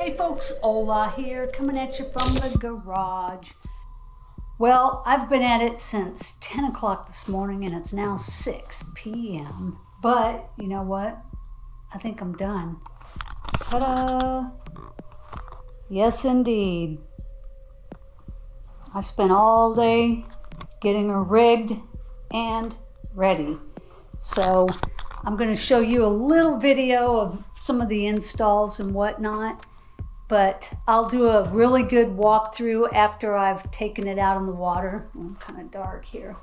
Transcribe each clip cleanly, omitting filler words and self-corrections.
Hey folks, Ola here, coming at you from the garage. Well, I've been at it since 10 o'clock this morning and it's now 6 p.m. But you know what? I think I'm done. Ta-da! Yes, indeed. I spent all day getting her rigged and ready. So I'm going to show you a little video of some of the installs and whatnot. But I'll do a really good walkthrough after I've taken it out on the water. I'm kind of dark here.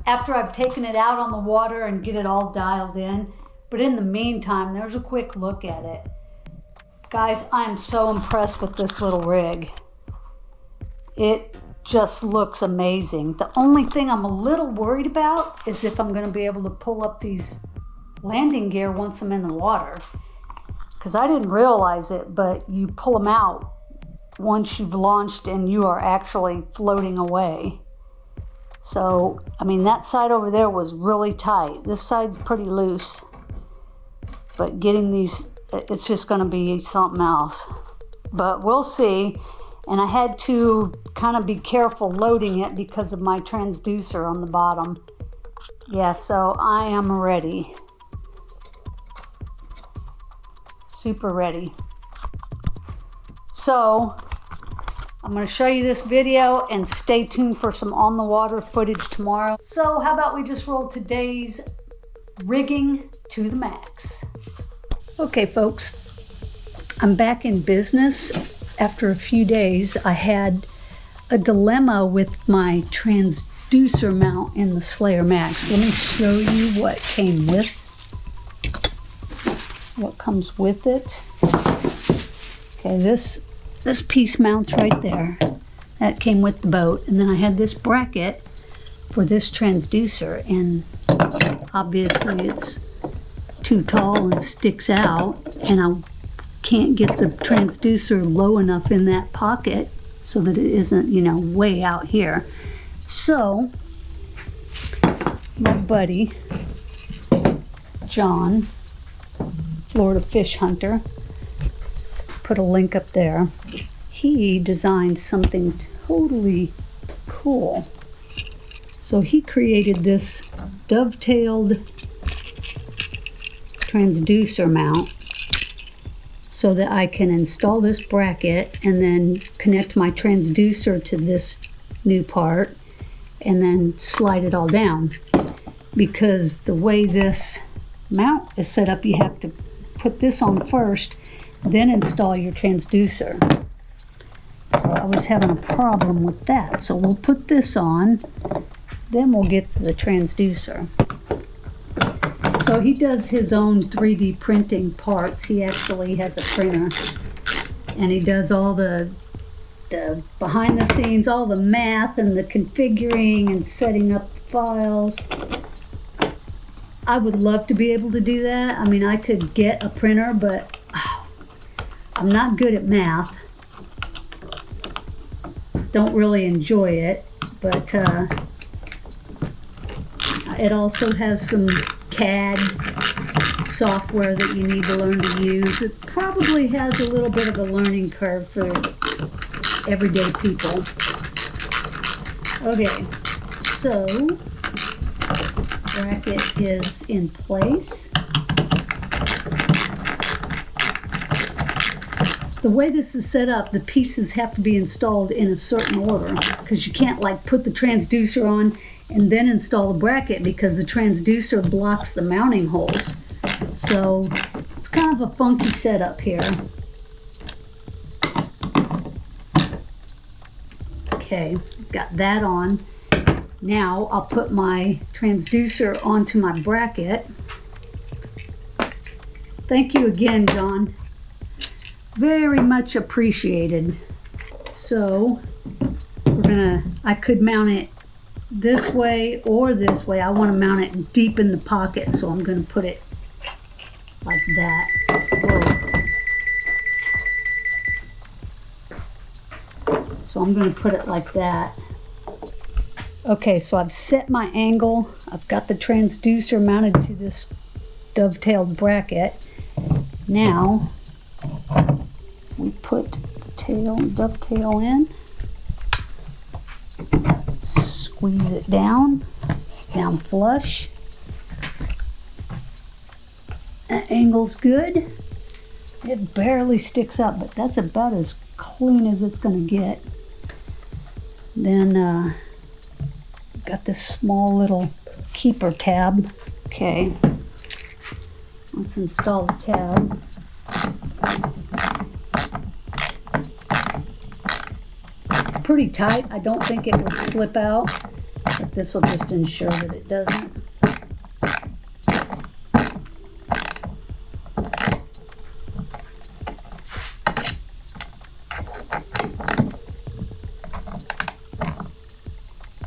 After I've taken it out on the water and get it all dialed in. But in the meantime, there's a quick look at it. Guys, I'm so impressed with this little rig. It just looks amazing. The only thing I'm a little worried about is if I'm going to be able to pull up these landing gear once I'm in the water. Because I didn't realize it, but you pull them out once you've launched and you are actually floating away. So, I mean, that side over there was really tight. This side's pretty loose. But getting these, it's just going to be something else. But we'll see. And I had to kind of be careful loading it because of my transducer on the bottom. Yeah, so I am ready. Super ready. So I'm going to show you this video and stay tuned for some on the water footage tomorrow. So how about we just roll today's rigging to the max. Okay folks, I'm back in business. After a few days I had a dilemma with my transducer mount in the Slayer Max. Let me show you what came with what comes with it. Okay, this piece mounts right there. That came with the boat. And then I had this bracket for this transducer, and obviously it's too tall and sticks out, and I can't get the transducer low enough in that pocket so that it isn't, you know, way out here. So my buddy John, Florida Fish Hunter, put a link up there. He designed something totally cool. So he created this dovetailed transducer mount so that I can install this bracket and then connect my transducer to this new part and then slide it all down. Because the way this mount is set up, you have to put this on first, then install your transducer. So I was having a problem with that. So we'll put this on, then we'll get to the transducer. So he does his own 3D printing parts. He actually has a printer, and he does all the behind the scenes, all the math and the configuring and setting up the files. I would love to be able to do that. I mean, I could get a printer, but I'm not good at math. Don't really enjoy it, but it also has some CAD software that you need to learn to use. It probably has a little bit of a learning curve for everyday people. Okay, so bracket is in place. The way this is set up, the pieces have to be installed in a certain order, because you can't like put the transducer on and then install the bracket, because the transducer blocks the mounting holes. So it's kind of a funky setup here. Okay, got that on. Now I'll put my transducer onto my bracket. Thank you again, John. Very much appreciated. So I could mount it this way or this way. I want to mount it deep in the pocket, so I'm going to put it like that. Whoa. So I'm going to put it like that. Okay, so I've set my angle. I've got the transducer mounted to this dovetailed bracket. Now we put the tail, dovetail in, squeeze it down. It's down flush. That angle's good. It barely sticks up, but that's about as clean as it's going to get. Then got this small little keeper tab. Okay, let's install the tab. It's pretty tight. I don't think it would slip out, but this will just ensure that it doesn't.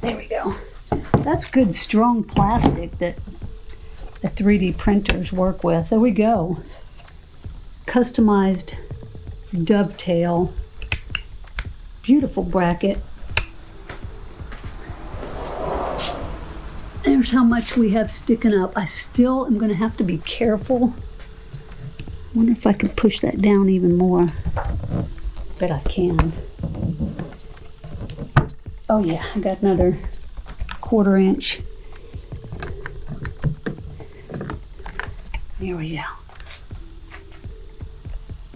There we go. That's good, strong plastic that the 3D printers work with. There we go. Customized dovetail. Beautiful bracket. There's how much we have sticking up. I still am going to have to be careful. Wonder if I can push that down even more. Bet I can. Oh yeah, I got another 1/4 inch. There we go.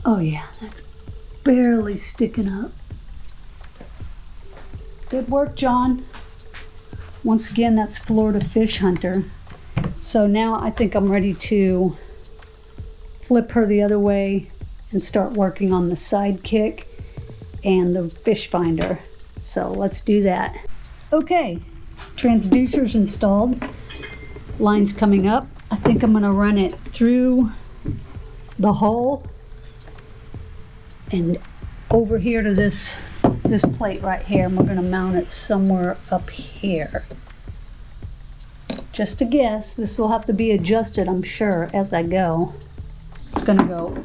Oh yeah, that's barely sticking up. Good work, John. Once again, that's Florida Fish Hunter. So now I think I'm ready to flip her the other way and start working on the sidekick and the fish finder. So let's do that. Okay, transducer's installed. Line's coming up. I think I'm gonna run it through the hole and over here to this plate right here, and we're gonna mount it somewhere up here. Just a guess, this will have to be adjusted, I'm sure, as I go. It's gonna go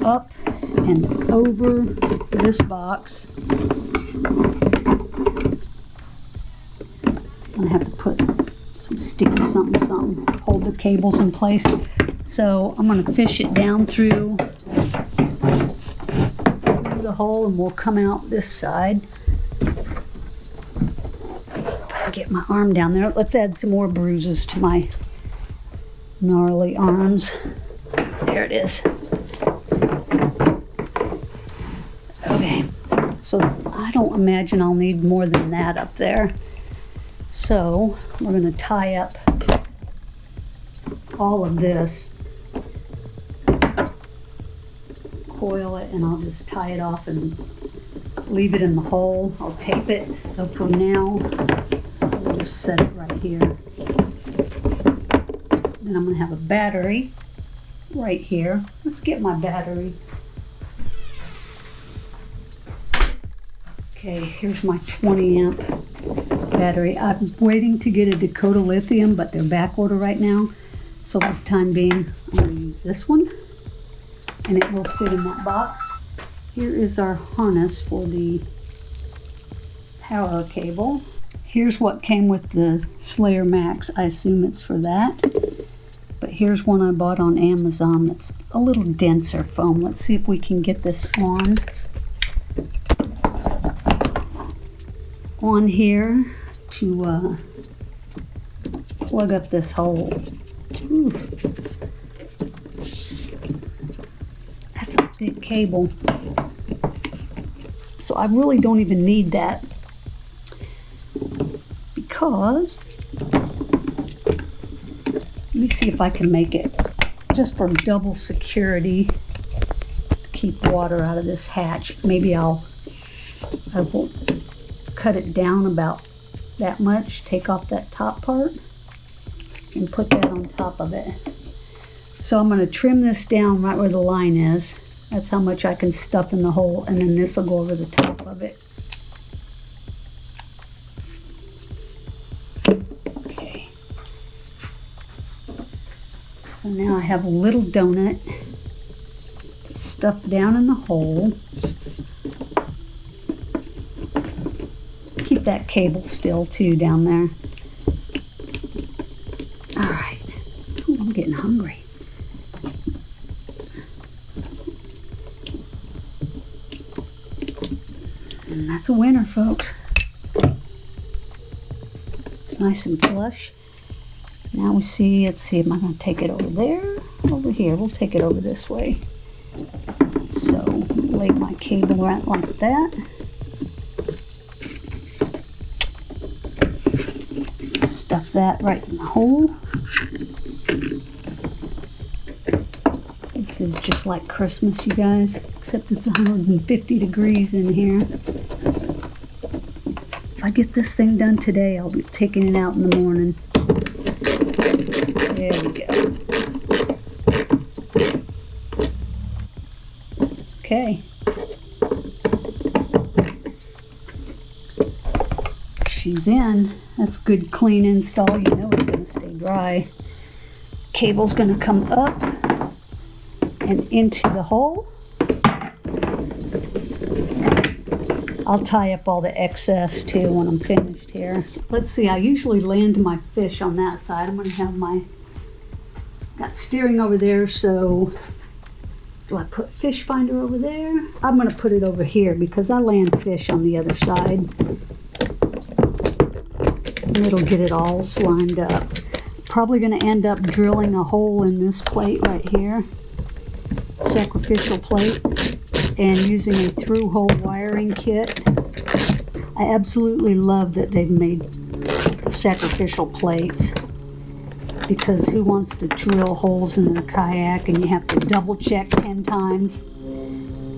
up and over this box. I'm gonna have to put some sticky something, hold the cables in place. So I'm gonna fish it down through the hole and we'll come out this side. Get my arm down there. Let's add some more bruises to my gnarly arms. There it is. Okay, so I don't imagine I'll need more than that up there. So we're going to tie up all of this, coil it, and I'll just tie it off and leave it in the hole. I'll tape it. So for now, I'll just set it right here. Then I'm going to have a battery right here. Let's get my battery. Okay, here's my 20 amp battery. I'm waiting to get a Dakota lithium, but they're back order right now. So for the time being, I'm going to use this one, and it will sit in that box. Here is our harness for the power cable. Here's what came with the Slayer Max. I assume it's for that. But here's one I bought on Amazon that's a little denser foam. Let's see if we can get this on here to plug up this hole. Ooh. That's a thick cable. So I really don't even need that because, let me see if I can make it just for double security to keep water out of this hatch. Maybe I will cut it down about that much, take off that top part and put that on top of it. So I'm going to trim this down right where the line is. That's how much I can stuff in the hole, and then this will go over the top of it. Okay. So now I have a little donut to stuff down in the hole. Keep that cable still too down there. All right. Ooh, I'm getting hungry. that's a winner, folks. It's nice and flush. Now we see, let's see, am I going to take it over there? Over here. We'll take it over this way. So, lay my cable right like that. Stuff that right in the hole. This is just like Christmas, you guys, except it's 150 degrees in here. If I get this thing done today, I'll be taking it out in the morning. There we go. Okay. She's in. That's good clean install. You know it's going to stay dry. Cable's going to come up and into the hole. I'll tie up all the excess too when I'm finished here. Let's see, I usually land my fish on that side. I'm going to have my, got steering over there, so do I put fish finder over there? I'm going to put it over here because I land fish on the other side. And it'll get it all slimed up. Probably going to end up drilling a hole in this plate right here. Sacrificial plate. And using a through hole wiring kit. I absolutely love that they've made sacrificial plates, because who wants to drill holes in a kayak and you have to double check 10 times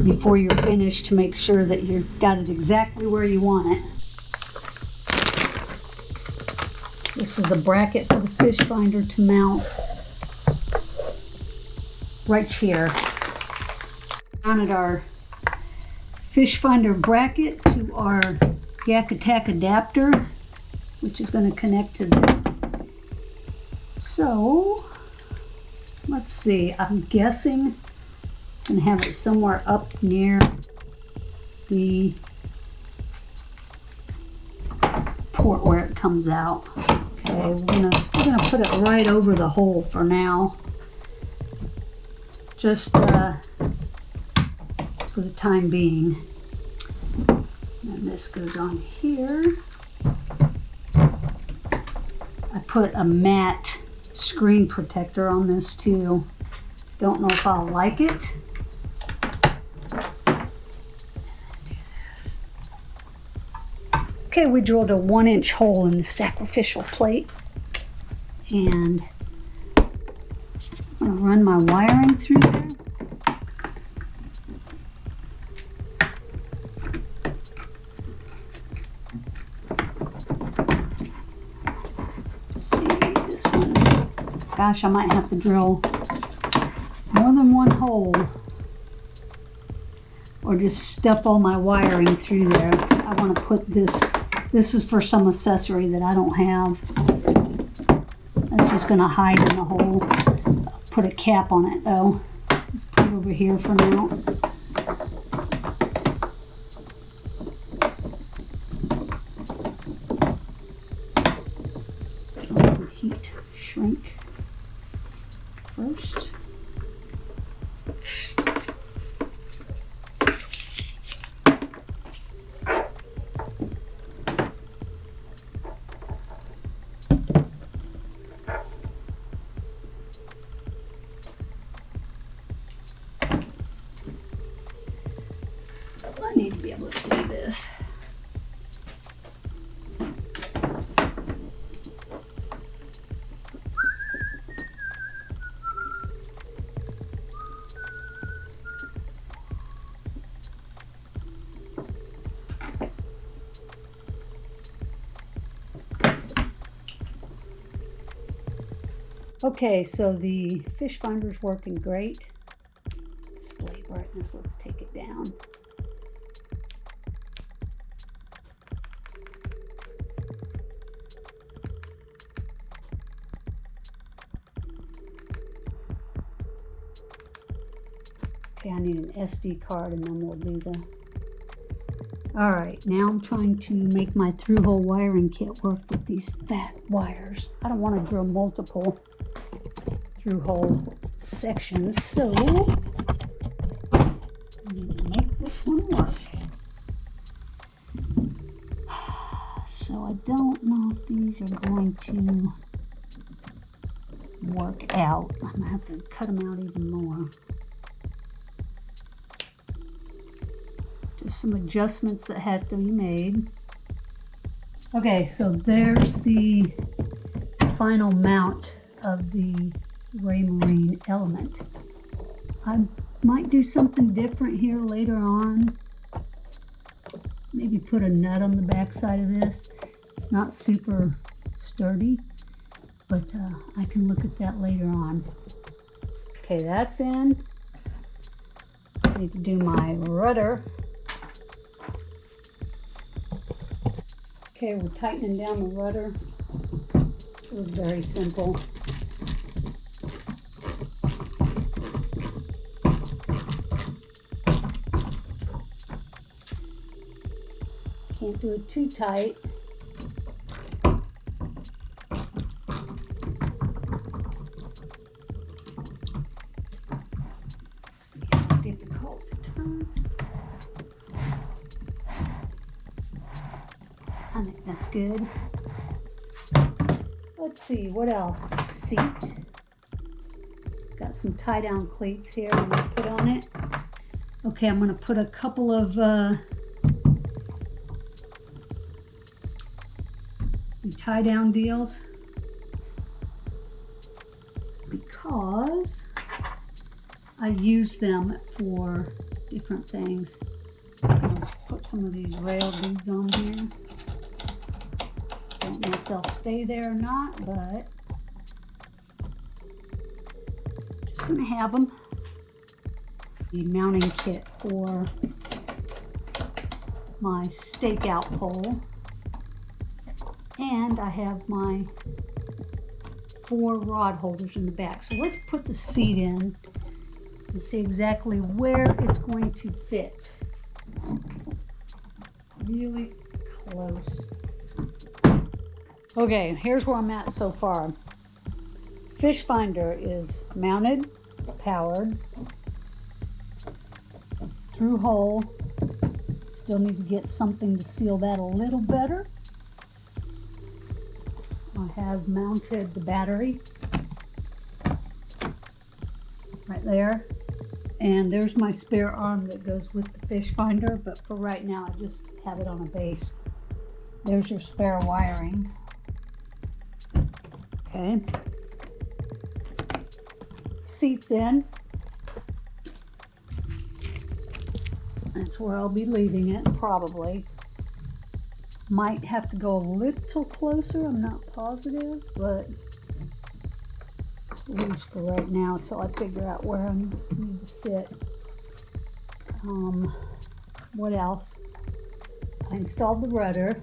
before you're finished to make sure that you've got it exactly where you want it. This is a bracket for the fish finder to mount right here. Mounted our fish finder bracket to our Yak Attack adapter, which is going to connect to this. So, let's see, I'm guessing I'm going to have it somewhere up near the port where it comes out. Okay, we're gonna put it right over the hole for now. Just for the time being. And this goes on here. I put a matte screen protector on this too. Don't know if I'll like it. Okay, we drilled a 1-inch hole in the sacrificial plate, and I'm going to run my wiring through there. Let's see, this one, gosh, I might have to drill more than one hole, or just stuff all my wiring through there. I want to put this is for some accessory that I don't have. That's just going to hide in the hole. Put a cap on it though. Let's put it over here for now. Let some heat shrink first. I need to be able to see this. Okay, so the fish finder's working great. Display brightness, let's take it down. Okay, I need an SD card and then we'll do the... Alright, now I'm trying to make my through-hole wiring kit work with these fat wires. I don't want to drill multiple through-hole sections, so I need to make this one work. don't know if these are going to work out. I'm gonna have to cut them out even more. Just some adjustments that had to be made. Okay, so there's the final mount of the Raymarine element. I might do something different here later on. Maybe put a nut on the back side of this. It's not super sturdy, but I can look at that later on. Okay, that's in. I need to do my rudder. Okay, we're tightening down the rudder. It was very simple. Can't do it too tight. Let's see how difficult to turn. I think that's good. Let's see, what else? The seat. Got some tie-down cleats here I'm going to put on it. Okay, I'm going to put a couple of tie-down deals because I use them for different things. I'm going to put some of these rail beads on here. Don't know if they'll stay there or not, but just going to have them. The mounting kit for my stakeout pole. And I have my 4 rod holders in the back. So let's put the seat in and see exactly where it's going to fit. Really close. Okay, here's where I'm at so far. Fish finder is mounted, powered, through hole. Still need to get something to seal that a little better. I have mounted the battery right there, and there's my spare arm that goes with the fish finder, but for right now I just have it on a base. There's your spare wiring. Okay, seats in. That's where I'll be leaving it, probably. Might have to go a little closer, I'm not positive, but it's loose for right now until I figure out where I need to sit. What else? I installed the rudder.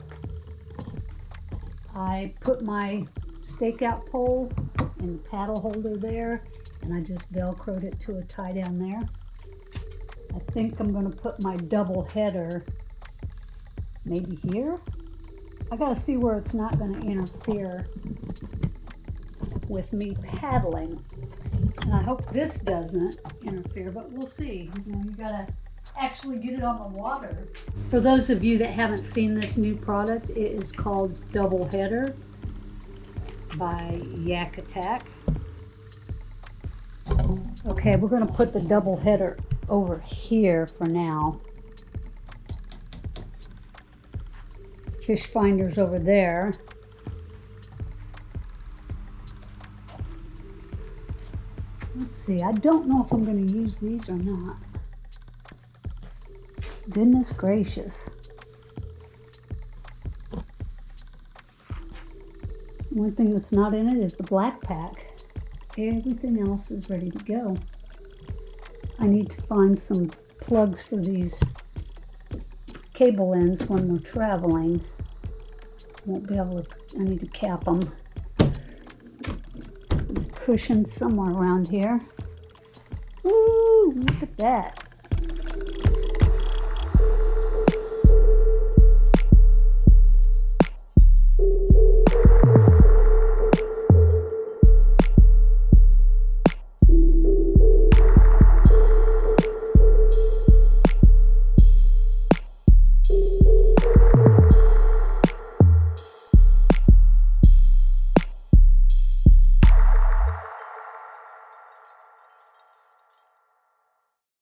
I put my stakeout pole in the paddle holder there, and I just velcroed it to a tie down there. I think I'm going to put my double header maybe here. I gotta see where it's not going to interfere with me paddling. And I hope this doesn't interfere, but we'll see. You know, you gotta actually get it on the water. For those of you that haven't seen this new product, it is called Double Header by Yak Attack. Okay, we're going to put the double header over here for now. Fish finder's over there. Let's see, I don't know if I'm going to use these or not. Goodness gracious. One thing that's not in it is the black pack. Everything else is ready to go. I need to find some plugs for these cable ends when we're traveling. Won't be able to, I need to cap them. Cushion somewhere around here. Ooh, look at that.